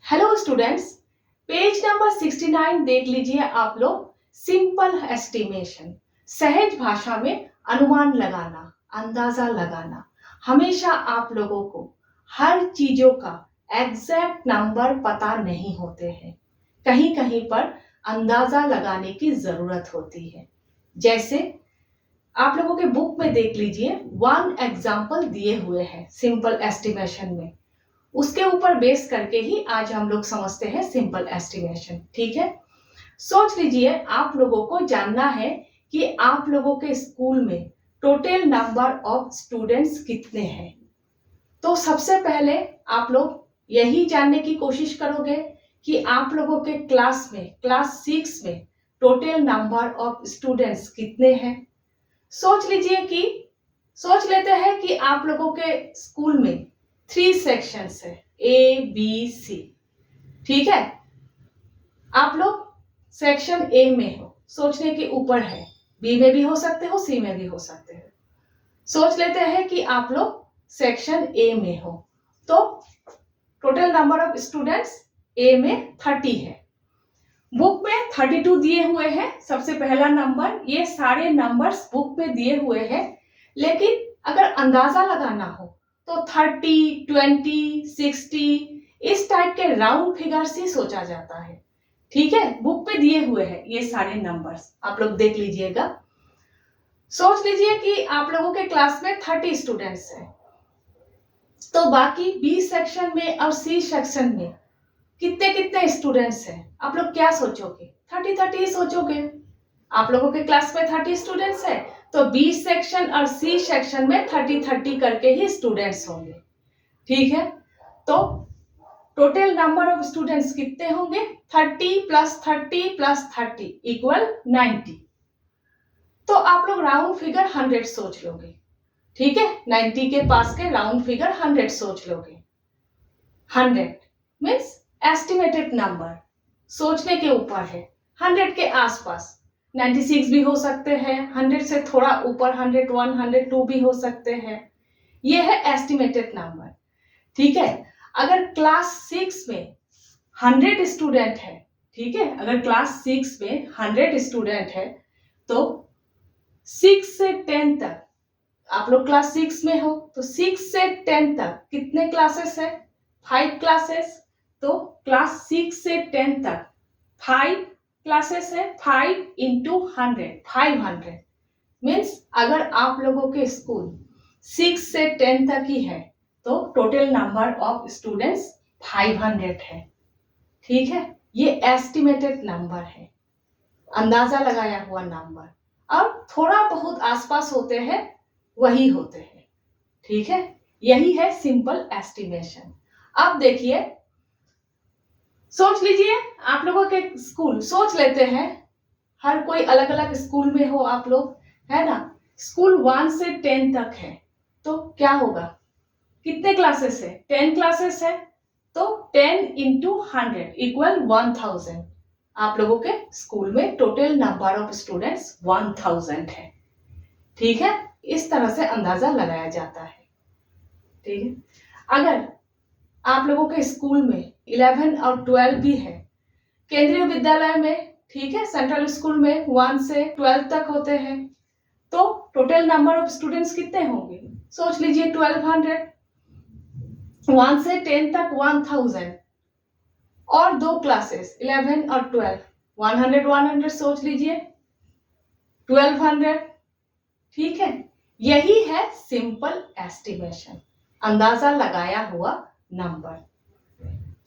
Hello students, page number 69 देख लीजिए आप लोग। सिंपल एस्टिमेशन, सहज भाषा में अनुमान लगाना, अंदाजा लगाना। हमेशा आप लोगों को हर चीजों का एग्जैक्ट नंबर पता नहीं होते हैं, कहीं कहीं पर अंदाजा लगाने की जरूरत होती है। जैसे आप लोगों के बुक में देख लीजिए, वन एग्जाम्पल दिए हुए हैं सिंपल एस्टिमेशन में। उसके ऊपर बेस करके ही आज हम लोग समझते हैं सिंपल एस्टिमेशन। ठीक है, सोच लीजिए आप लोगों को जानना है कि आप लोगों के स्कूल में टोटल नंबर ऑफ स्टूडेंट्स कितने हैं। तो सबसे पहले आप लोग यही जानने की कोशिश करोगे कि आप लोगों के क्लास में, क्लास 6 में टोटल नंबर ऑफ स्टूडेंट्स कितने हैं। सोच लेते हैं कि आप लोगों के स्कूल में 3 सेक्शंस है, ए बी सी। ठीक है, आप लोग सेक्शन ए में हो, सोचने के ऊपर है, बी में भी हो सकते हो, सी में भी हो सकते हो। सोच लेते हैं कि आप लोग सेक्शन ए में हो, तो टोटल नंबर ऑफ स्टूडेंट्स ए में 30 है। बुक में 32 दिए हुए हैं, सबसे पहला नंबर। ये सारे नंबर्स बुक में दिए हुए हैं, लेकिन अगर अंदाजा लगाना हो तो 30, 20, 60 इस टाइप के राउंड फिगर से सोचा जाता है। ठीक है, बुक पे दिए हुए हैं ये सारे नंबर्स, आप लोग देख लीजिएगा। सोच लीजिए कि आप लोगों के क्लास में 30 स्टूडेंट्स हैं, तो बाकी बी सेक्शन में और सी सेक्शन में कितने कितने स्टूडेंट्स हैं। आप लोग क्या सोचोगे? 30 ही सोचोगे। आप लोगों के क्लास में 30 स्टूडेंट्स है, तो बी सेक्शन और सी सेक्शन में 30 करके ही स्टूडेंट्स होंगे। ठीक है, तो टोटल नंबर ऑफ स्टूडेंट्स कितने होंगे? 30 + 30 + 30 = 90। तो आप लोग राउंड फिगर 100 सोच लोगे। ठीक है, 90 के पास के राउंड फिगर 100 सोच लोगे। 100 मीन्स एस्टिमेटेड नंबर, सोचने के ऊपर है। 100 के आसपास 96 भी हो सकते हैं, 100 से थोड़ा ऊपर 101, 102 भी हो सकते हैं। ये है एस्टिमेटेड नंबर। ठीक है, अगर क्लास 6 में 100 स्टूडेंट है, ठीक है, अगर क्लास 6 में 100 स्टूडेंट है, तो 6 से 10 तक आप लोग क्लास 6 में हो, तो 6 से 10 तक कितने क्लासेस है? 5 क्लासेस। तो क्लास 6 से 10 तक 5 क्लासेस है, 5 × 100 500 मीन्स अगर आप लोगों के स्कूल 6 से 10 तक ही है, तो टोटल नंबर ऑफ स्टूडेंट्स 500 है। ठीक है, ये एस्टिमेटेड नंबर है, अंदाजा लगाया हुआ नंबर। अब थोड़ा बहुत आसपास होते हैं, वही होते हैं। ठीक है, यही है सिंपल एस्टिमेशन। अब देखिए, सोच लीजिए आप लोगों के स्कूल, सोच लेते हैं हर कोई अलग अलग स्कूल में हो आप लोग, है ना। स्कूल 1 से 10 तक है, तो क्या होगा? कितने क्लासेस है? 10 क्लासेस है, तो 10 × 100 = 1000। आप लोगों के स्कूल में टोटल नंबर ऑफ स्टूडेंट्स 1000 है। ठीक है, इस तरह से अंदाजा लगाया जाता है। ठीक है, अगर आप लोगों के स्कूल में 11 और 12 भी है, केंद्रीय विद्यालय में, ठीक है, सेंट्रल स्कूल में 1 से 12 तक होते हैं, तो टोटल नंबर ऑफ स्टूडेंट्स कितने होंगे? सोच लीजिए 1200। 1 से 10 तक 1000 और 2 क्लासेस 11 और 12, 100 सोच लीजिए 1200। ठीक है, यही है सिंपल एस्टिमेशन, अंदाजा लगाया हुआ नंबर।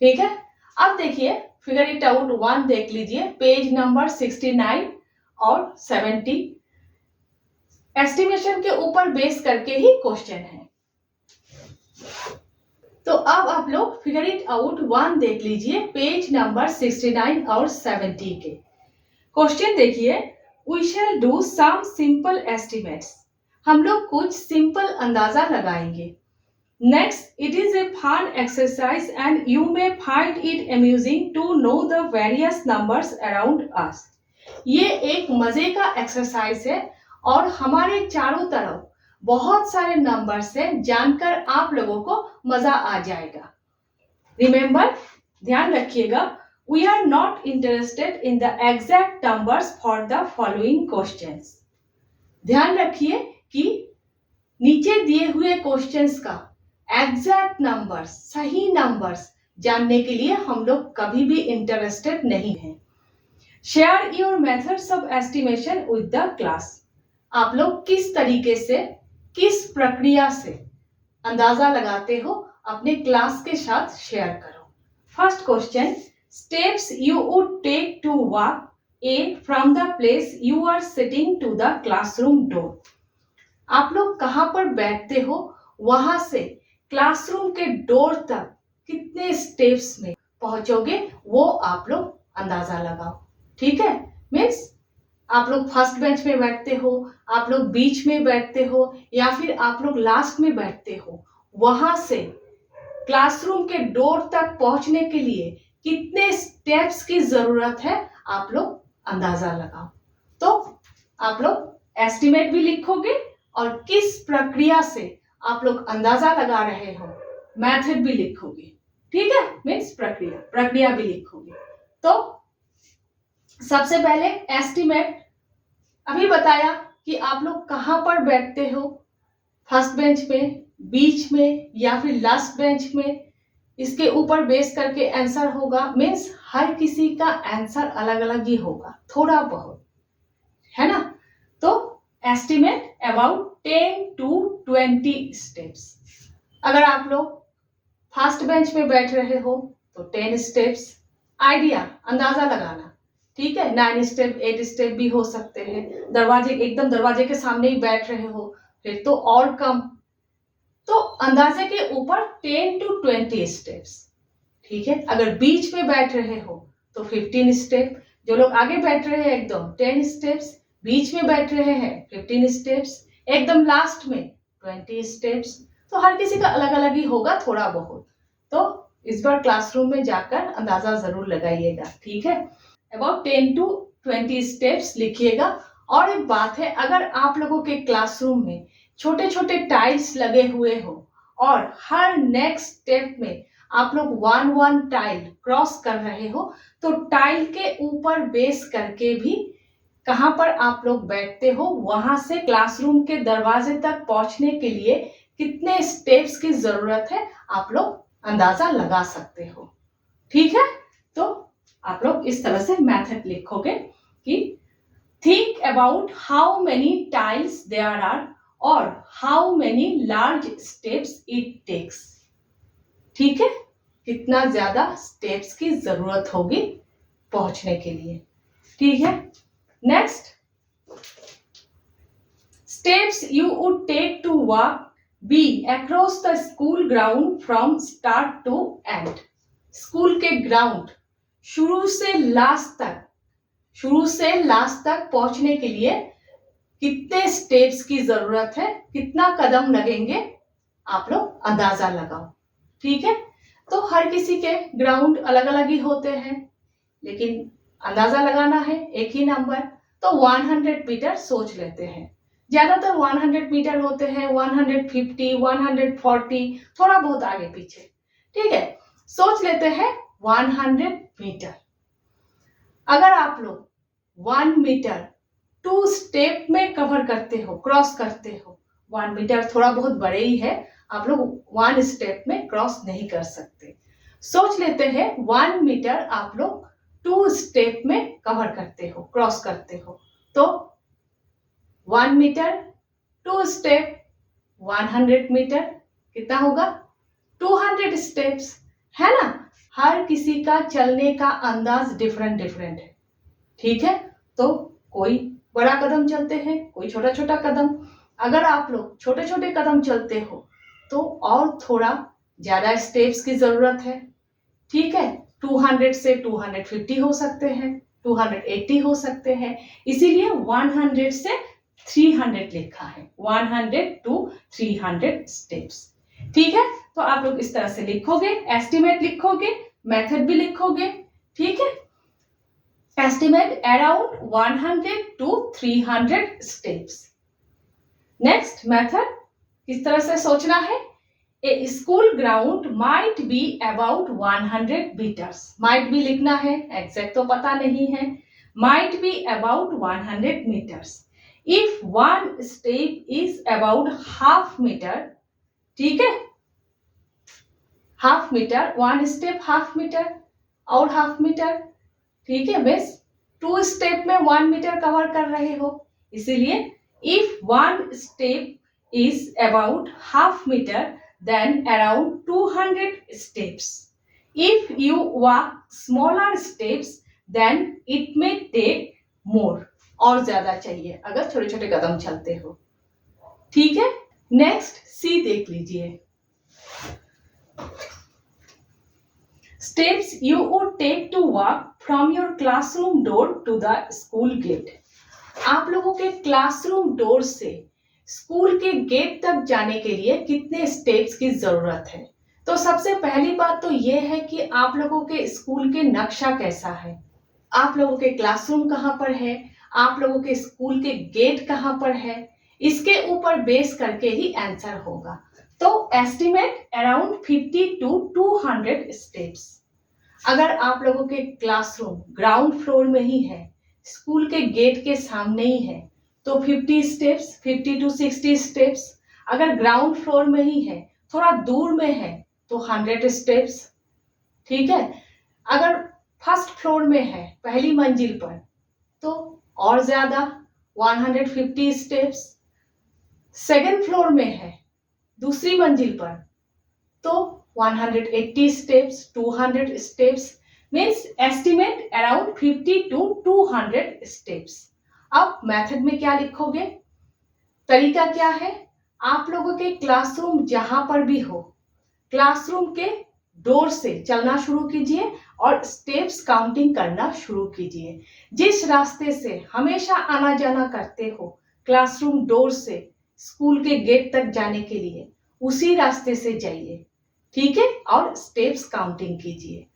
ठीक है, अब देखिए फिगर इट आउट 1 देख लीजिए, पेज नंबर 69 और 70। एस्टिमेशन के ऊपर बेस करके ही क्वेश्चन है। तो अब आप लोग फिगर इट आउट 1 देख लीजिए, पेज नंबर 69 और 70 के क्वेश्चन देखिए। We shall do some simple estimates, हम लोग कुछ सिंपल अंदाजा लगाएंगे। Next, it is a fun exercise and you may find it amusing to know the various numbers around us. ये एक मजे का एक्सरसाइज है और हमारे चारों तरफ बहुत सारे नंबर से जानकर आप लोगों को मजा आ जाएगा। Remember, ध्यान रखिएगा, we are not interested in the exact numbers for the following questions. ध्यान रखिए कि नीचे दिए हुए क्वेश्चंस का एग्जैक्ट नंबर्स, सही नंबर्स जानने के लिए हम लोग कभी भी इंटरेस्टेड नहीं हैं। Share your methods of estimation with the class. आप लोग किस तरीके से, किस प्रक्रिया से अंदाजा लगाते हो, अपने क्लास के साथ शेयर करो। First question, steps you would take to walk a from the place you are sitting to the classroom door. आप लोग कहां पर बैठते हो, वहां से क्लासरूम के डोर तक कितने स्टेप्स में पहुंचोगे, वो आप लोग अंदाजा लगाओ। ठीक है, मीन्स आप लोग फर्स्ट बेंच में बैठते हो, आप लोग बीच में बैठते हो, या फिर आप लोग लास्ट में बैठते हो, वहां से क्लासरूम के डोर तक पहुंचने के लिए कितने स्टेप्स की जरूरत है, आप लोग अंदाजा लगाओ। तो आप लोग एस्टिमेट भी लिखोगे और किस प्रक्रिया से आप लोग अंदाजा लगा रहे हो, मेथड भी लिखोगे। ठीक है, मीन्स प्रक्रिया भी लिखोगे। तो सबसे पहले एस्टिमेट, अभी बताया कि आप लोग कहां पर बैठते हो, फर्स्ट बेंच में, बीच में, या फिर लास्ट बेंच में। इसके ऊपर बेस करके आंसर होगा, मीन्स हर किसी का आंसर अलग अलग ही होगा, थोड़ा बहुत, है ना। तो एस्टिमेट अबाउट 10 to 20 स्टेप्स। अगर आप लोग फर्स्ट बेंच में बैठ रहे हो तो 10 स्टेप्स, आइडिया, अंदाजा लगाना। ठीक है, 9 स्टेप, 8 स्टेप भी हो सकते हैं। एकदम दरवाजे के सामने ही बैठ रहे हो, फिर तो और कम। तो अंदाजे के ऊपर 10 to 20 स्टेप्स। ठीक है, अगर बीच में बैठ रहे हो तो 15 स्टेप, जो लोग आगे बैठ रहे हैं एकदम 10 स्टेप्स, बीच में बैठ रहे हैं 15 स्टेप्स, एकदम लास्ट में 20 स्टेप्स। तो हर किसी का अलग अलग ही होगा, थोड़ा बहुत। तो इस बार क्लासरूम में जाकर अंदाजा जरूर लगाइएगा। ठीक है, अबाउट 10 to 20 स्टेप्स लिखिएगा। और एक बात है, अगर आप लोगों के क्लासरूम में छोटे छोटे टाइल्स लगे हुए हो और हर नेक्स्ट स्टेप में आप लोग 1 टाइल क्रॉस कर रहे हो, तो टाइल के ऊपर बेस करके भी कहां पर आप लोग बैठते हो, वहां से क्लासरूम के दरवाजे तक पहुंचने के लिए कितने स्टेप्स की जरूरत है, आप लोग अंदाजा लगा सकते हो। ठीक है, तो आप लोग इस तरह से मेथड लिखोगे कि think about how many tiles there are और how many large steps it takes. ठीक है, कितना ज्यादा स्टेप्स की जरूरत होगी पहुंचने के लिए। ठीक है, next, steps you would take to walk be across the school ground from start to end. School के ग्राउंड शुरू से लास्ट तक पहुंचने के लिए कितने स्टेप्स की जरूरत है, कितना कदम लगेंगे, आप लोग अंदाजा लगाओ। ठीक है, तो हर किसी के ग्राउंड अलग अलग ही होते हैं, लेकिन अंदाजा लगाना है एक ही नंबर। तो 100 मीटर सोच लेते हैं, ज्यादातर 100 मीटर होते हैं, 150, 140, थोड़ा बहुत आगे पीछे। ठीक है, सोच लेते हैं 100 मीटर। अगर आप लोग 1 मीटर 2 स्टेप में कवर करते हो, क्रॉस करते हो, 1 मीटर थोड़ा बहुत बड़े ही है, आप लोग 1 स्टेप में क्रॉस नहीं कर सकते। सोच लेते हैं 1 मीटर आप लोग 2 स्टेप में कवर करते हो, क्रॉस करते हो, तो 1 मीटर 2 स्टेप 100 मीटर कितना होगा, 200 स्टेप्स, है ना। हर किसी का चलने का अंदाज डिफरेंट है। ठीक है, तो कोई बड़ा कदम चलते हैं, कोई छोटा छोटा कदम। अगर आप लोग छोटे छोटे कदम चलते हो तो और थोड़ा ज्यादा स्टेप्स की जरूरत है। ठीक है, 200 से 250 हो सकते हैं, 280 हो सकते हैं, इसीलिए 100 से 300 लिखा है, 100 to 300 स्टेप्स। ठीक है, तो आप लोग इस तरह से लिखोगे, एस्टिमेट लिखोगे, मेथड भी लिखोगे। ठीक है, estimate around 100 to 300 steps. Next method किस तरह से सोचना है, a school ground might be about 100 metres. Might be लिखना है, एग्जैक्ट तो पता नहीं है। Might be about 100 meters। If one step is about half metre, ठीक है, half metre, one step half metre और हाफ मीटर, ठीक है, बस 2 स्टेप में 1 मीटर कवर कर रहे हो, इसीलिए if one step is about half metre then around 200 steps. If you walk smaller steps then it may take more, और ज्यादा चाहिए अगर छोटे छोटे कदम चलते हो, ठीक है। नेक्स्ट सी देख लीजिए। Steps you would take to walk from your classroom door to the school gate। आप लोगों के क्लासरूम डोर से स्कूल के गेट तक जाने के लिए कितने स्टेप्स की जरूरत है? तो सबसे पहली बात तो ये है कि आप लोगों के स्कूल के नक्शा कैसा है, आप लोगों के क्लासरूम कहाँ पर है, आप लोगों के स्कूल के गेट कहाँ पर है, इसके ऊपर बेस करके ही आंसर होगा। तो एस्टिमेट अराउंड 50 to 200 स्टेप्स। अगर आप लोगों के क्लासरूम ग्राउंड फ्लोर में ही है, स्कूल के गेट के सामने ही है, तो 50 स्टेप्स, 50 to 60 स्टेप्स। अगर ग्राउंड फ्लोर में ही है, थोड़ा दूर में है, तो 100 स्टेप्स, ठीक है। अगर फर्स्ट फ्लोर में है, पहली मंजिल पर, तो और ज्यादा 150 स्टेप्स। सेकंड फ्लोर में है, दूसरी मंजिल पर, तो 180 steps, 200 steps, means estimate around 50 to 200 steps. अब मेथड में क्या लिखोगे, तरीका क्या है, आप लोगों के क्लासरूम जहां पर भी हो, क्लासरूम के डोर से चलना शुरू कीजिए और स्टेप्स काउंटिंग करना शुरू कीजिए। जिस रास्ते से हमेशा आना जाना करते हो क्लासरूम डोर से स्कूल के गेट तक जाने के लिए, उसी रास्ते से जाइए, ठीक है, और स्टेप्स काउंटिंग कीजिए,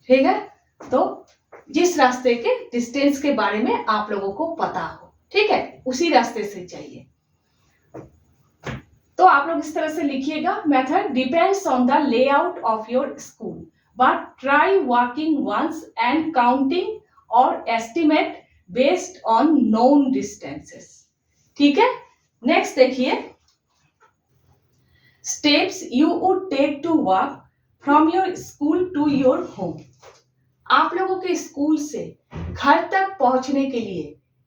ठीक है। तो जिस रास्ते के डिस्टेंस के बारे में आप लोगों को पता हो, ठीक है, उसी रास्ते से जाइए। तो आप लोग इस तरह से लिखिएगा, method depends on the layout of your school, but try walking once and counting और estimate based on known distances, ठीक है। नेक्स्ट देखिए, steps you would take to walk from your school to your home. आप लोगों के school से घर तक पहुंचने के लिए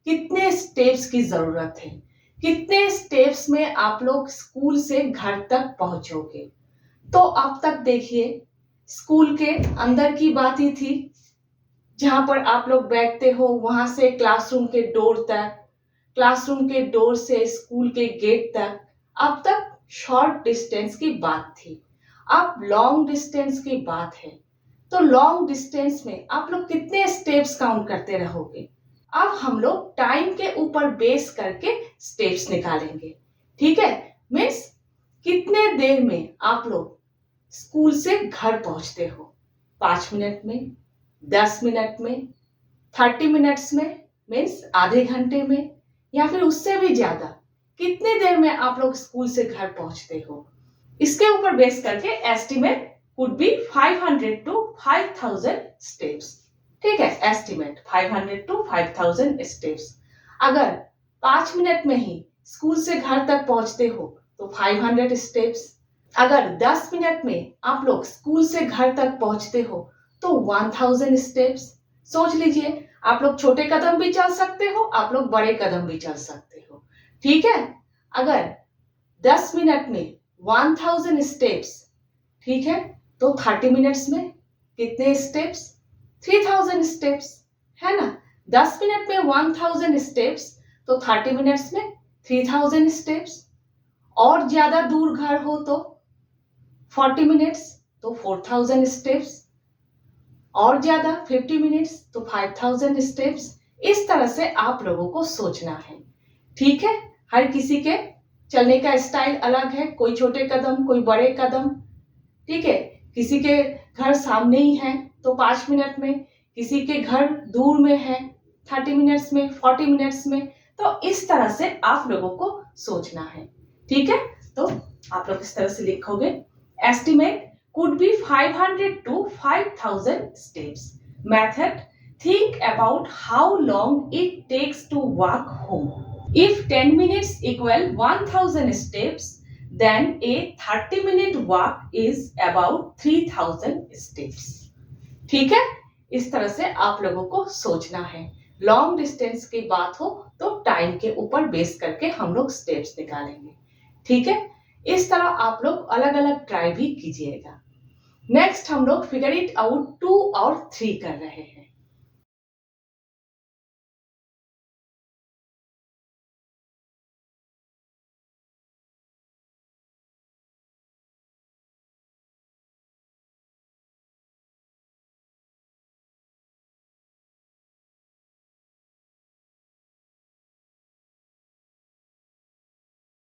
कितने स्टेप्स की जरूरत है, कितने स्टेप्स में आप लोग स्कूल से घर तक पहुंचोगे। तो अब तक देखिए, स्कूल के अंदर की बात ही थी, जहां पर आप लोग बैठते हो, वहां से क्लासरूम के डोर तक, क्लासरूम के डोर से स्कूल के गेट तक। अब तक शॉर्ट डिस्टेंस की बात थी, अब लॉन्ग डिस्टेंस की बात है। तो लॉन्ग डिस्टेंस में आप लोग कितने स्टेप्स काउंट करते रहोगे। अब हम लोग टाइम के ऊपर बेस करके स्टेप्स निकालेंगे, ठीक है। मीन्स कितने देर में आप लोग स्कूल से घर पहुंचते हो, 5 मिनट में, 10 मिनट में, 30 मिनट्स में, मीन्स आधे घंटे में, या फिर उससे भी ज्यादा, कितने देर में आप लोग स्कूल से घर पहुंचते हो। इसके ऊपर बेस करके estimate would be 500 to 5000 steps, ठीक है। Estimate 500 to 5000 steps. अगर 5 मिनट में ही स्कूल से घर तक पहुंचते हो तो 500 स्टेप्स। अगर 10 मिनट में आप लोग स्कूल से घर तक पहुंचते हो तो 1000 स्टेप्स। सोच लीजिए, आप लोग छोटे कदम भी चल सकते हो, आप लोग बड़े कदम भी चल सकते हो, ठीक है। अगर 10 मिनट में 1000 स्टेप्स, ठीक है, तो 30 मिनट्स में कितने स्टेप्स, 3000 स्टेप्स, है ना। 10 मिनट में 1000 स्टेप्स, तो 30 मिनट्स में 3000 स्टेप्स। और ज्यादा दूर घर हो तो 40 मिनट्स, तो 4000 स्टेप्स। और ज्यादा 50 मिनट्स, तो 5000 स्टेप्स। इस तरह से आप लोगों को सोचना है, ठीक है। हर किसी के चलने का स्टाइल अलग है, कोई छोटे कदम, कोई बड़े कदम, ठीक है। किसी के घर सामने ही है तो 5 मिनट में, किसी के घर दूर में है 30 मिनट्स में, 40 मिनट्स में। तो इस तरह से आप लोगों को सोचना है, ठीक है। तो आप लोग इस तरह से लिखोगे, Estimate could be 500 to 5000 steps. Method: think about how long it takes to walk home. If 10 minutes equal 1000 steps, then a 30-minute walk is about 3000 steps. ठीक है, इस तरह से आप लोगों को सोचना है। लॉन्ग डिस्टेंस की बात हो तो टाइम के ऊपर बेस करके हम लोग स्टेप्स निकालेंगे। ठीक है, इस तरह आप लोग अलग अलग ट्राई भी कीजिएगा। नेक्स्ट हम लोग फिगर इट आउट 2 और 3 कर रहे हैं।